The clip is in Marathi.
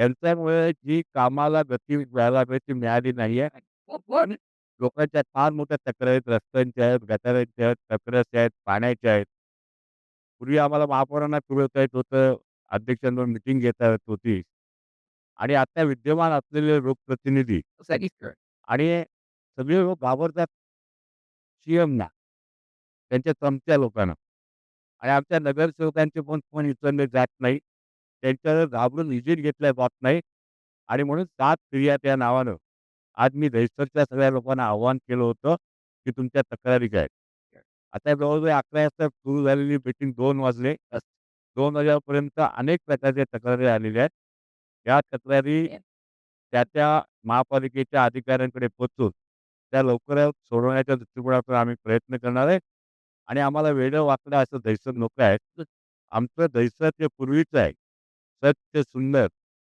यांच्यामुळे जी कामाला गती मिळायला पाहिजे ती मिळाली नाहीये. पण लोकांच्या फार मोठ्या तक्रारी आहेत, रस्त्यांच्या आहेत, गटारांच्या आहेत, कचऱ्याच्या आहेत, पाण्याच्या आहेत. पूर्वी आम्हाला महापौरांना फिरवता येत होतं, अध्यक्षांवर मीटिंग घेता येत होती आणि आता विद्यमान असलेले लोकप्रतिनिधी आणि सगळे लोक घाबरतात सीएमना, त्यांच्या चमच्या लोकांना आणि आमच्या नगरसेवकांचे पण फोन उचलले जात नाही. त्यांच्यावर घाबरून इजीत घेतल्या जात नाही आणि म्हणून 7 फिर्याद या नावानं आज मी दहिसरच्या सगळ्या लोकांना आव्हान केलं होतं, की तुमच्या तक्रारी काय आहेत? आता जवळ-जवळ 11 वाजता सुरू झालेली मीटिंग 2 वाजले. 2 वाजेपर्यंत अनेक प्रकारच्या तक्रारी आलेल्या आहेत. या तक्रारी त्या महापालिकेच्या अधिकाऱ्यांकडे पोहोचून त्या लवकरात सोडवण्याच्या दृष्टिकोनातून आम्ही प्रयत्न करणार आहे आणि आम्हाला वेडं-वाकडं असं दहिसर नको आहे. आमचं दहिसर जे पूर्वीचं आहे, स्वच्छ, सुंदर